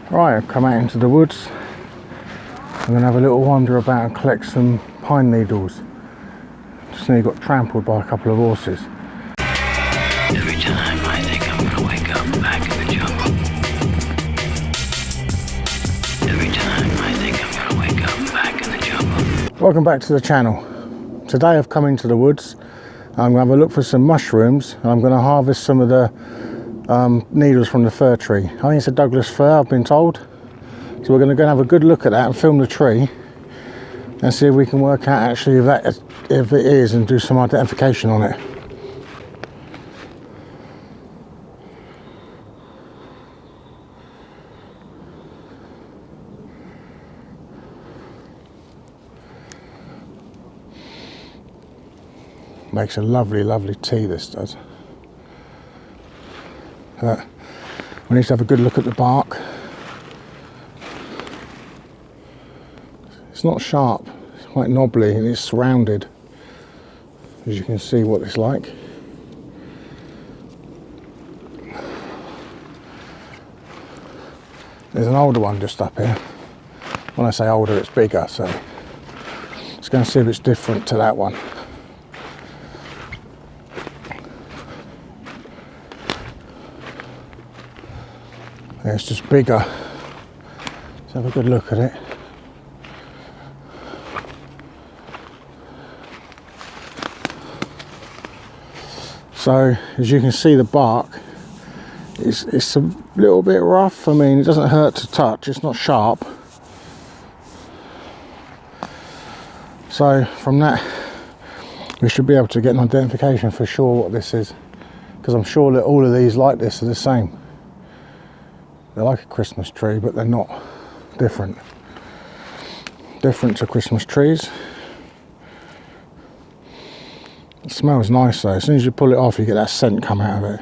Right, I've come out into the woods. I'm going to have a little wander about and collect some pine needles. Just nearly got trampled by a couple of horses. Every time I think I'm gonna wake up back in the jungle. Every time I think I'm gonna wake up back in the jungle. Welcome back to the channel. Today I've come into the woods. I'm going to have a look for some mushrooms and I'm going to harvest some of the needles from the fir tree. I think it's a Douglas Fir, I've been told. So we're going to go and have a good look at that and film the tree and see if we can work out actually if it is and do some identification on it. Makes a lovely, lovely tea, this does. We need to have a good look at the bark. It's not sharp, it's quite knobbly and it's surrounded, as you can see what it's like. There's an older one just up here. When I say older, it's bigger, so let's go and see if it's different to that one. Yeah, it's just bigger. Let's have a good look at it. So, as you can see, the bark it's a little bit rough. I mean, it doesn't hurt to touch. It's not sharp. So, from that, we should be able to get an identification for sure what this is, because I'm sure that all of these like this are the same. They're like a Christmas tree, but they're not different. Different to Christmas trees. It smells nice though. As soon as you pull it off, you get that scent come out of it.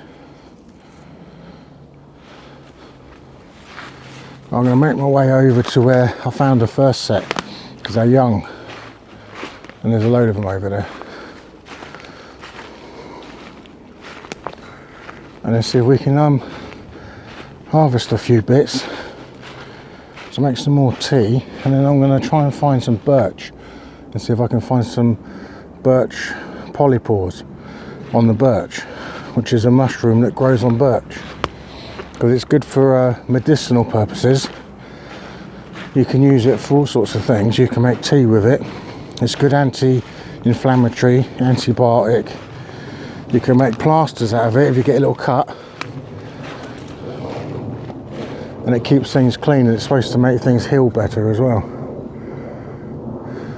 I'm going to make my way over to where I found the first set, because they're young. And there's a load of them over there. And let's see if we can harvest a few bits to make some more tea, and then I'm going to try and find some birch and see if I can find some Birch Polypores on the birch, which is a mushroom that grows on birch, because it's good for medicinal purposes. You can use it for all sorts of things. You can make tea with it. It's good anti-inflammatory, antibiotic. You can make plasters out of it if you get a little cut. And it keeps things clean, and it's supposed to make things heal better as well.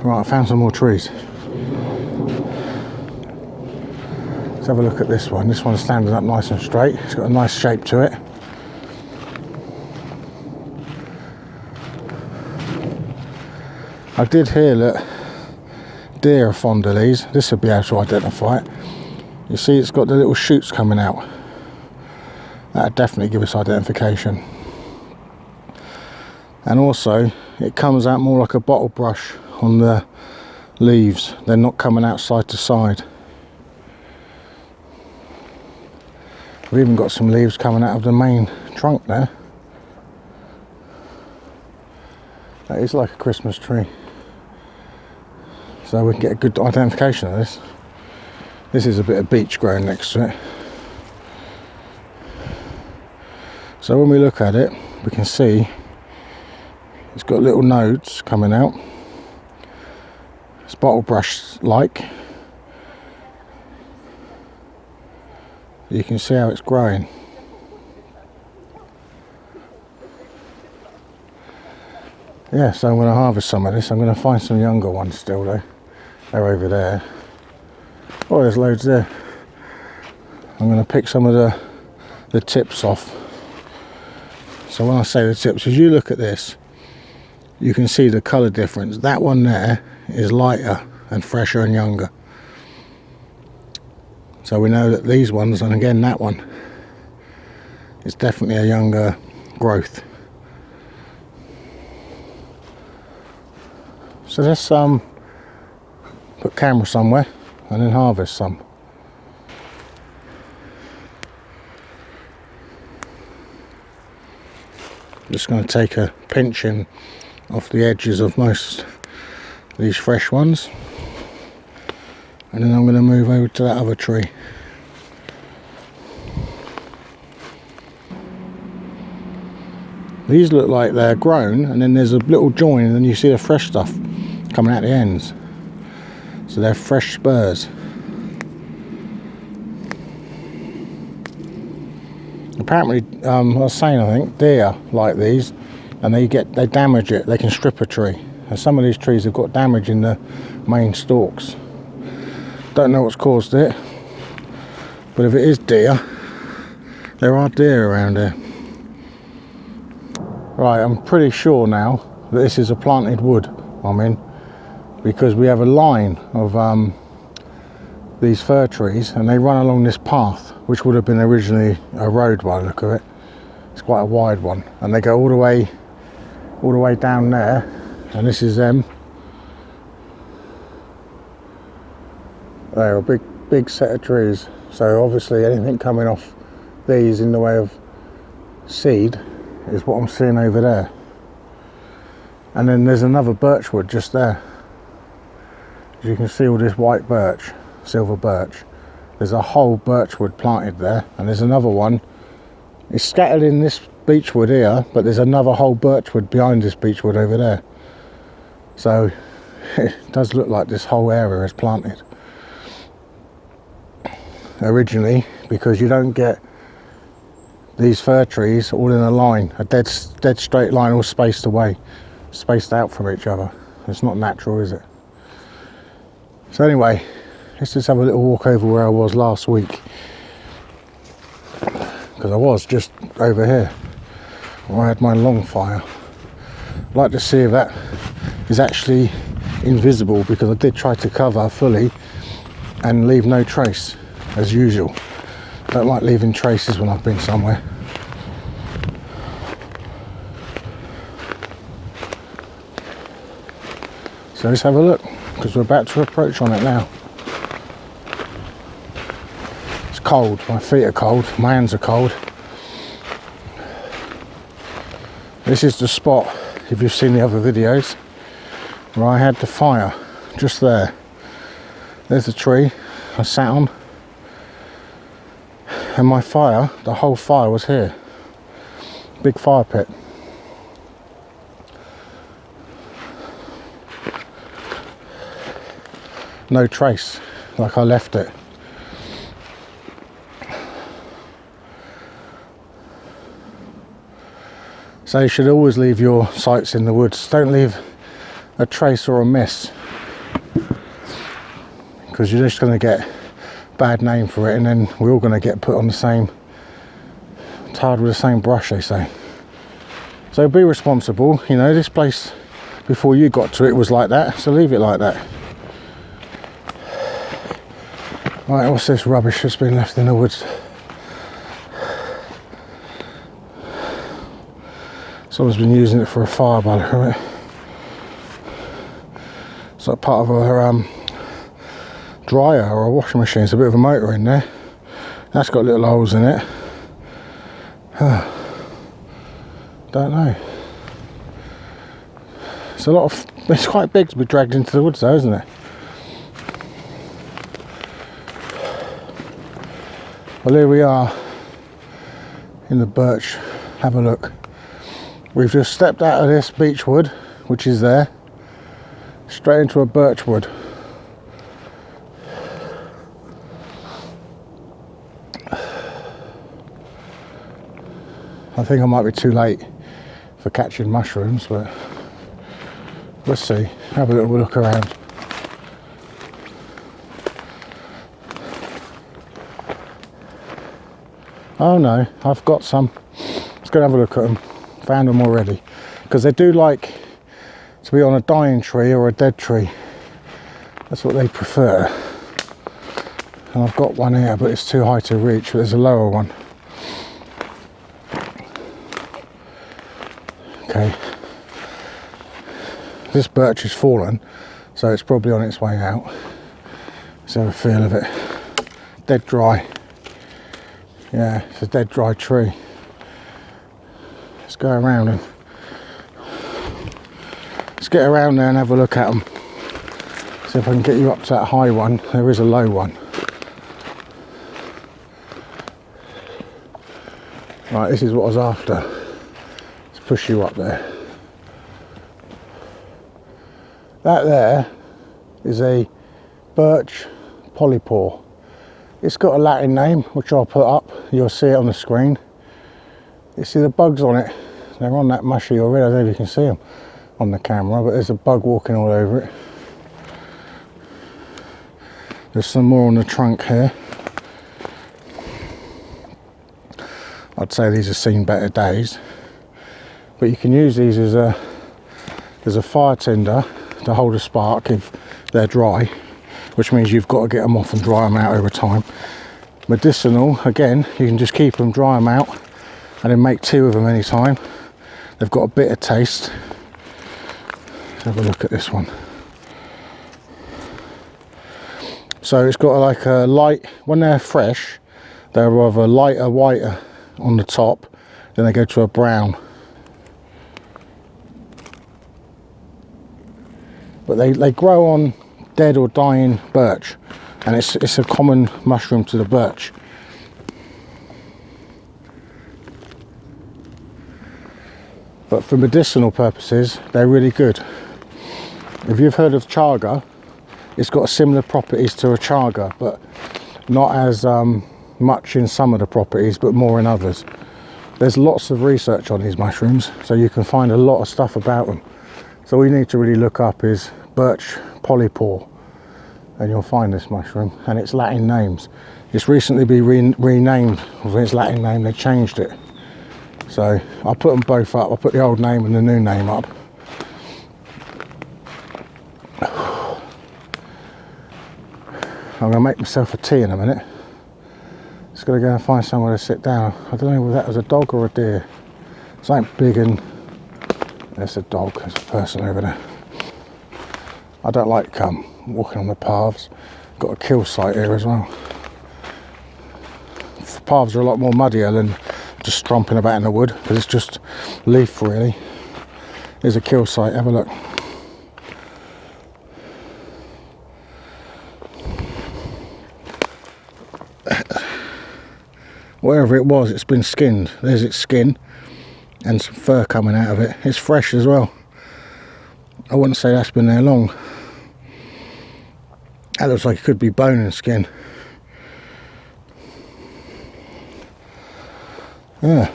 Right, I found some more trees. Let's have a look at this one. This one's standing up nice and straight. It's got a nice shape to it. I did hear that deer are fond of these. This would be able to identify it. You see it's got the little shoots coming out. That'd definitely give us identification. And also, it comes out more like a bottle brush on the leaves. They're not coming out side to side. We've even got some leaves coming out of the main trunk there. That is like a Christmas tree. So we can get a good identification of this. This is a bit of beech growing next to it. So when we look at it, we can see it's got little nodes coming out. It's bottle brush like. You can see how it's growing. Yeah, so I'm going to harvest some of this. I'm going to find some younger ones still though. They're over there. Oh, there's loads there. I'm going to pick some of the tips off. So when I say the tips, as you look at this, you can see the colour difference. That one there is lighter and fresher and younger. So we know that these ones, and again that one, is definitely a younger growth. So let's put camera somewhere and then harvest some. Just going to take a pinching off the edges of most of these fresh ones, and then I'm going to move over to that other tree. These look like they're grown, and then there's a little join, and then you see the fresh stuff coming out the ends. So they're fresh spurs. Apparently, I was saying, I think deer like these, and they damage it. They can strip a tree, and some of these trees have got damage in the main stalks. Don't know what's caused it, but if it is deer, there are deer around here. Right, I'm pretty sure now that this is a planted wood I'm in, because we have a line of these fir trees, and they run along this path, which would have been originally a road by the look of it. It's quite a wide one, and they go all the way down there, and this is them. They're a big set of trees, so obviously anything coming off these in the way of seed is what I'm seeing over there. And then there's another birch wood just there. As you can see, all this white birch, silver birch. There's a whole birch wood planted there, and there's another one. It's scattered in this beech wood here, but there's another whole birch wood behind this beech wood over there. So it does look like this whole area is planted originally, because you don't get these fir trees all in a line, a dead straight line, all spaced out from each other. It's not natural, is it? So anyway, let's just have a little walk over where I was last week, because I was just over here where I had my long fire. I'd like to see if that is actually invisible, because I did try to cover fully and leave no trace, as usual. I don't like leaving traces when I've been somewhere. So let's have a look, because we're about to approach on it now. It's cold, my feet are cold, my hands are cold. This is the spot, if you've seen the other videos, where I had the fire, just there. There's the tree I sat on. And my fire, the whole fire was here. Big fire pit. No trace, like I left it. So you should always leave your sites in the woods. Don't leave a trace or a miss, because you're just going to get bad name for it, and then we're all going to get put on the same, tarred with the same brush, they say. So be responsible. You know, this place before you got to it was like that, so leave it like that. Right, what's this rubbish that's been left in the woods? Someone's been using it for a fire by the look of it. It's like part of a dryer or a washing machine. It's a bit of a motor in there. That's got little holes in it. Don't know. It's quite big to be dragged into the woods though, isn't it? Well, here we are in the birch. Have a look. We've just stepped out of this beech wood, which is there, straight into a birch wood. I think I might be too late for catching mushrooms, but we'll see. Have a little look around. Oh no, I've got some. Let's go and have a look at them. Found them already. Because they do like to be on a dying tree or a dead tree. That's what they prefer. And I've got one here, but it's too high to reach. But there's a lower one. Okay. This birch is fallen, so it's probably on its way out. Let's have a feel of it. Dead dry. Yeah, it's a dead dry tree. go around and let's get around there and have a look at them. See if I can get you up to that high one. There is a low one. Right, this is what I was after. Let's push you up there. That there is a Birch Polypore. It's got a Latin name, which I'll put up. You'll see it on the screen. You see the bugs on it. They're on that mushy already. I don't know if you can see them on the camera, but there's a bug walking all over it. There's some more on the trunk here. I'd say these have seen better days, but you can use these as a fire tinder to hold a spark if they're dry, which means you've got to get them off and dry them out over time. Medicinal, again, you can just keep them, dry them out, and then make 2 of them anytime. They've got a bitter taste. Let's have a look at this one. So it's got like a light, when they're fresh, they're rather lighter, whiter on the top, then they go to a brown. But they grow on dead or dying birch, and it's a common mushroom to the birch. But for medicinal purposes, they're really good. If you've heard of Chaga, it's got similar properties to a Chaga, but not as much in some of the properties, but more in others. There's lots of research on these mushrooms, so you can find a lot of stuff about them. So all you need to really look up is Birch Polypore, and you'll find this mushroom and its Latin names. It's recently been renamed with its Latin name. They changed it. So I'll put them both up. I'll put the old name and the new name up. I'm going to make myself a tea in a minute. Just got to go and find somewhere to sit down. I don't know whether that was a dog or a deer. Something big, and there's a dog. There's a person over there. I don't like walking on the paths. Got a kill site here as well. The paths are a lot more muddier than just stomping about in the wood, because it's just leaf really. There's a kill site. Have a look. Wherever it was, it's been skinned. There's its skin and some fur coming out of it. It's fresh as well. I wouldn't say that's been there long. That looks like it could be bone and skin. Yeah.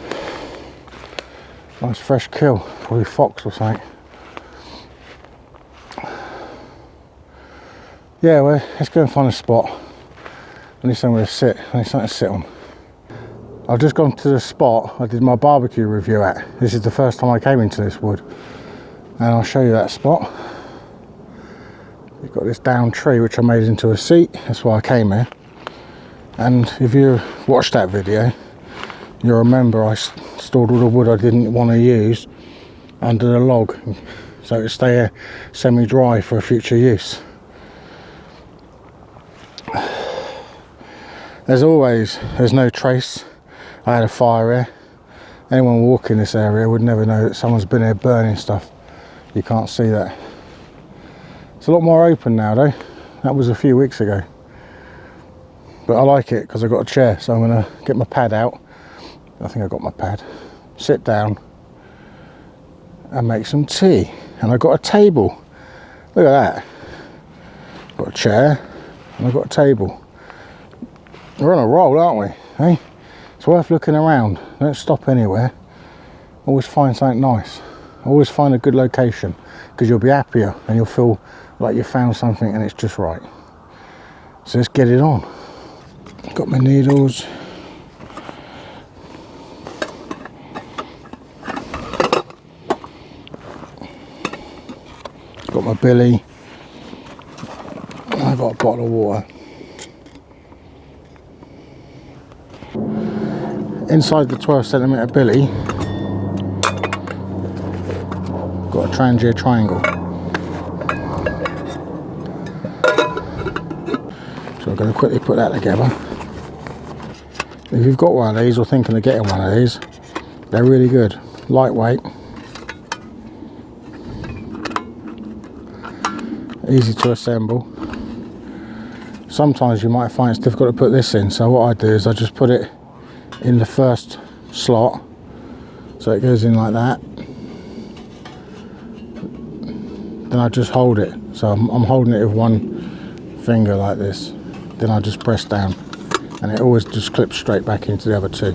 Nice fresh kill. Probably fox or something. Yeah, well, let's go and find a spot. I need somewhere to sit. I need something to sit on. I've just gone to the spot I did my barbecue review at. This is the first time I came into this wood, and I'll show you that spot. You've got this down tree which I made into a seat. That's why I came here. And if you watched that video, you'll remember I stored all the wood I didn't want to use under the log, so it'd stay here semi-dry for future use. There's no trace. I had a fire here. Anyone walking this area would never know that someone's been here burning stuff. You can't see that. It's a lot more open now though. That was a few weeks ago. But I like it because I've got a chair, so I'm going to get my pad out. I think I got my pad. Sit down and make some tea. And I've got a table. Look at that. Got a chair and I've got a table. We're on a roll, aren't we? Hey? It's worth looking around. Don't stop anywhere. Always find something nice. Always find a good location, because you'll be happier and you'll feel like you found something and it's just right. So let's get it on. Got my needles. Got my billy. I've got a bottle of water. Inside the 12cm billy, got a Trangia triangle. So I'm going to quickly put that together. If you've got one of these or thinking of getting one of these, they're really good. lightweight, easy to assemble. Sometimes you might find it's difficult to put this in, so what I do is I just put it in the first slot, so it goes in like that. Then I just hold it, so I'm holding it with one finger like this. Then I just press down, and it always just clips straight back into the other two.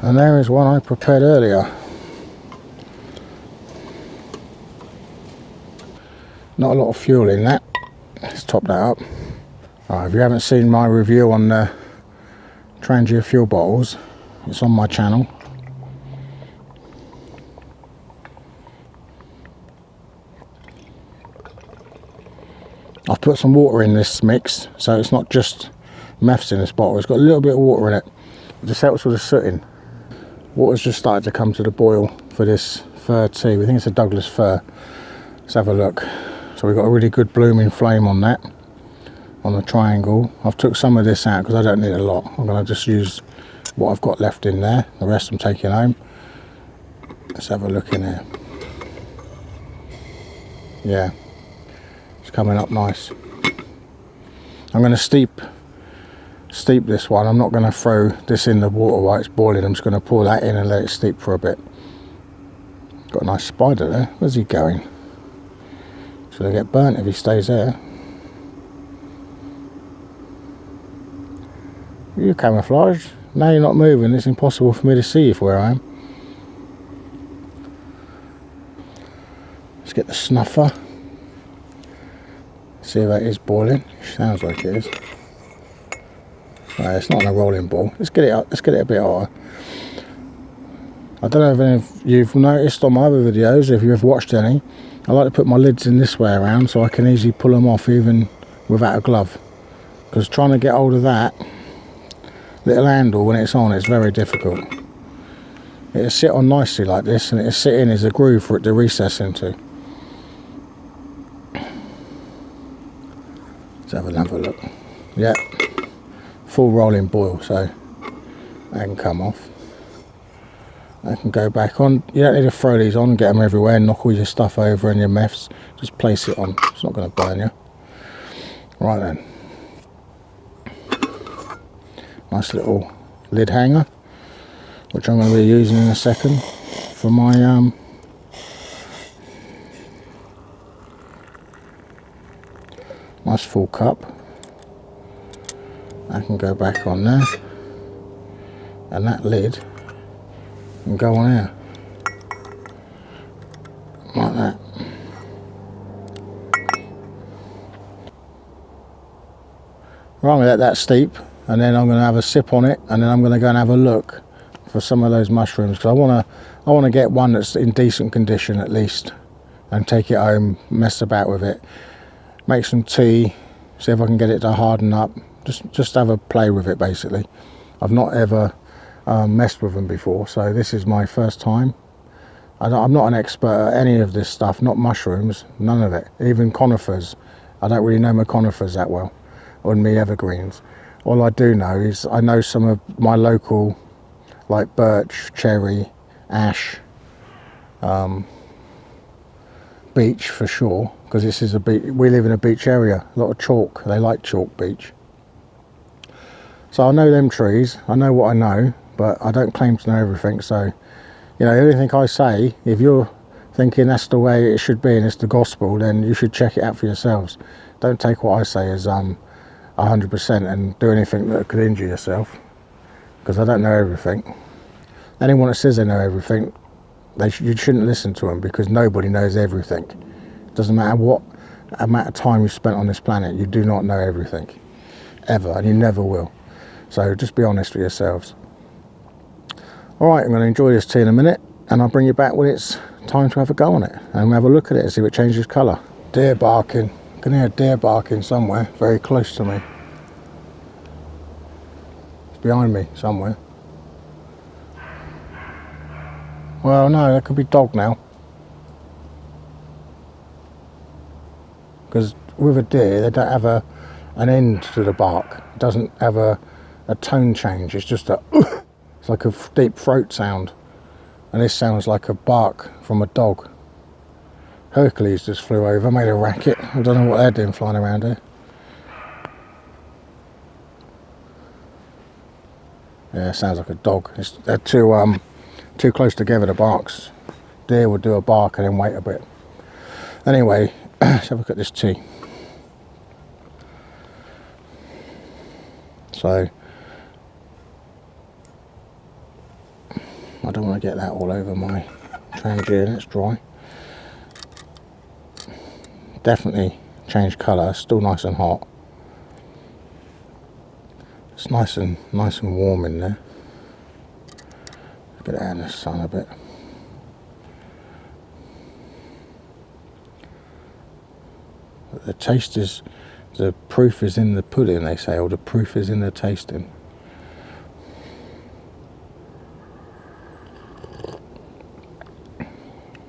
And there is one I prepared earlier. Not a lot of fuel in that. Let's top that up. Right, if you haven't seen my review on the Trangia fuel bottles, it's on my channel. I've put some water in this mix, so it's not just meths in this bottle, it's got a little bit of water in it. It just helps with the sooting. Water's just started to come to the boil for this fir tea. We think it's a Douglas Fir. Let's have a look. So we've got a really good blooming flame on that, on the triangle. I've took some of this out because I don't need a lot. I'm going to just use what I've got left in there. The rest I'm taking home. Let's have a look in here. Yeah, it's coming up nice. I'm going to steep this one. I'm not going to throw this in the water while it's boiling. I'm just going to pour that in and let it steep for a bit. Got a nice spider there. Where's he going? Should I get burnt if he stays there? You camouflage. Now you're not moving. It's impossible for me to see you from where I am. Let's get the snuffer. See if that is boiling. Sounds like it is. Right, it's not on a rolling ball. Let's get it up. Let's get it a bit hotter. I don't know if any of you've noticed on my other videos, if you've watched any, I like to put my lids in this way around so I can easily pull them off even without a glove. Because trying to get hold of that little handle when it's on, it's very difficult. It'll sit on nicely like this, and it'll sit in as a groove for it to recess into. Let's have another look. Yep, full rolling boil, so that can come off. I can go back on. You don't need to throw these on, get them everywhere, and knock all your stuff over and your meths. Just place it on. It's not going to burn you. Right then. Nice little lid hanger, which I'm going to be using in a second for my nice full cup. I can go back on there, and that lid and go on here like that. Right, I'm going to let that steep, and then I'm going to have a sip on it, and then I'm going to go and have a look for some of those mushrooms, because I want to get one that's in decent condition at least, and take it home, mess about with it, make some tea, see if I can get it to harden up, just have a play with it basically. I've not ever messed with them before, so this is my first time. I'm not an expert at any of this stuff, not mushrooms, none of it, even conifers. I don't really know my conifers that well, or me evergreens. All I do know is I know some of my local, like birch, cherry, ash, beech for sure, because this is a beach. We live in a beach area, a lot of chalk. They like chalk beech. So I know them trees, I know what I know, but I don't claim to know everything. So, you know, everything I say, if you're thinking that's the way it should be and it's the gospel, then you should check it out for yourselves. Don't take what I say as 100% and do anything that could injure yourself, because I don't know everything. Anyone that says they know everything, you shouldn't listen to them, because nobody knows everything. It doesn't matter what amount of time you've spent on this planet, you do not know everything, ever, and you never will. So just be honest with yourselves. Alright, I'm going to enjoy this tea in a minute, and I'll bring you back when it's time to have a go on it, and we'll have a look at it and see if it changes colour. Deer barking. I can hear a deer barking somewhere, very close to me. It's behind me somewhere. Well, no, that could be dog now. Because with a deer, they don't have an end to the bark. It doesn't have a tone change. It's just it's like a deep throat sound. And this sounds like a bark from a dog. Hercules just flew over, made a racket. I don't know what they're doing flying around here. Yeah, it sounds like a dog. They're too close together, the barks. Deer would do a bark and then wait a bit. Anyway, let's have a look at this tea. So, I don't want to get that all over my Trangier. It's dry. Definitely changed colour. Still nice and hot. It's nice and warm in there. Get it out in the sun a bit. But the taste is, the proof is in the pudding, they say, or the proof is in the tasting.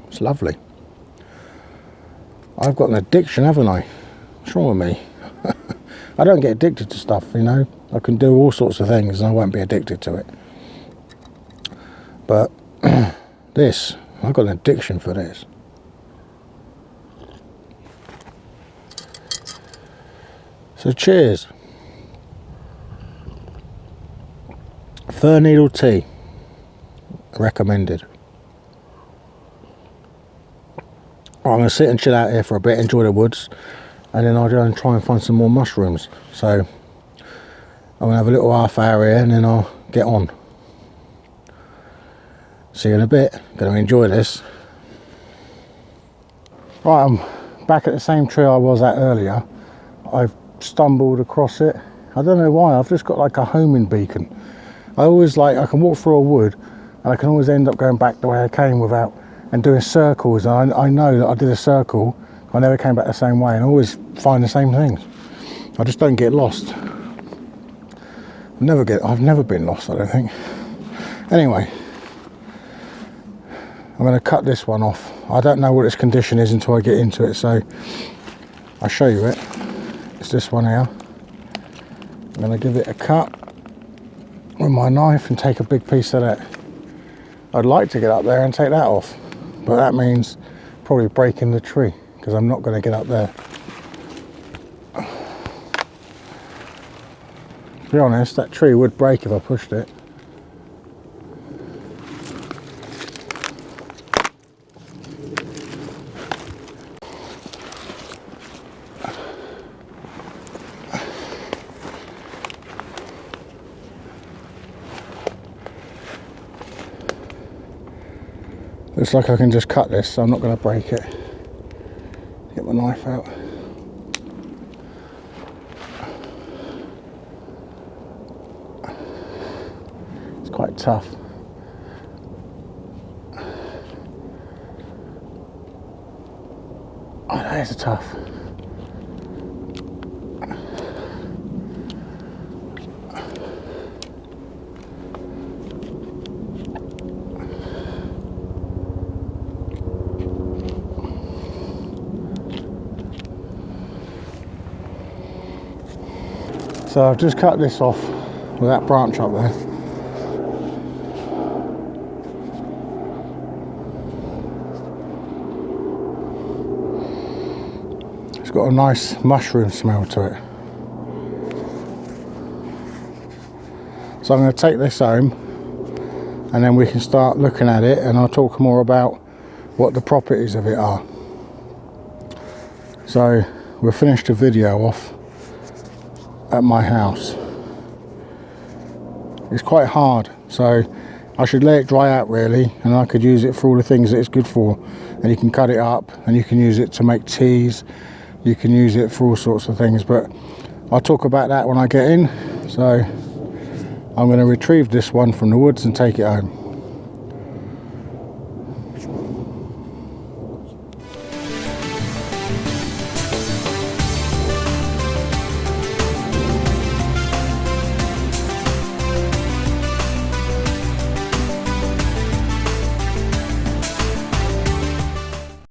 It's lovely. I've got an addiction, haven't I? What's wrong with me? I don't get addicted to stuff, you know. I can do all sorts of things and I won't be addicted to it. But this, I've got an addiction for this. So cheers. Fir needle tea. Recommended. I'm going to sit and chill out here for a bit, enjoy the woods, and then I'll go and try and find some more mushrooms. So I'm going to have a little half hour here and then I'll get on. See you in a bit. Going to enjoy this. Right, I'm back at the same tree I was at earlier. I've stumbled across it. I don't know why, I've just got like a homing beacon. I can walk through a wood and I can always end up going back the way I came without, and doing circles. And I know that I did a circle, I never came back the same way, and I always find the same things. I just don't get lost. I've never been lost, I don't think. Anyway, I'm going to cut this one off. I don't know what its condition is until I get into it, so I'll show you it. It's this one here. I'm going to give it a cut with my knife and take a big piece of that. I'd like to get up there and take that off, but that means probably breaking the tree, because I'm not going to get up there. To be honest, that tree would break if I pushed it. Looks like I can just cut this, so I'm not going to break it. Get my knife out. It's quite tough. Oh, that is tough. So I've just cut this off with that branch up there. It's got a nice mushroom smell to it. So I'm going to take this home and then we can start looking at it, and I'll talk more about what the properties of it are. So we'll finish the video off at my house. It's quite hard, so I should let it dry out really, and I could use it for all the things that it's good for. And you can cut it up and you can use it to make teas, you can use it for all sorts of things, but I'll talk about that when I get in. So I'm going to retrieve this one from the woods and take it home.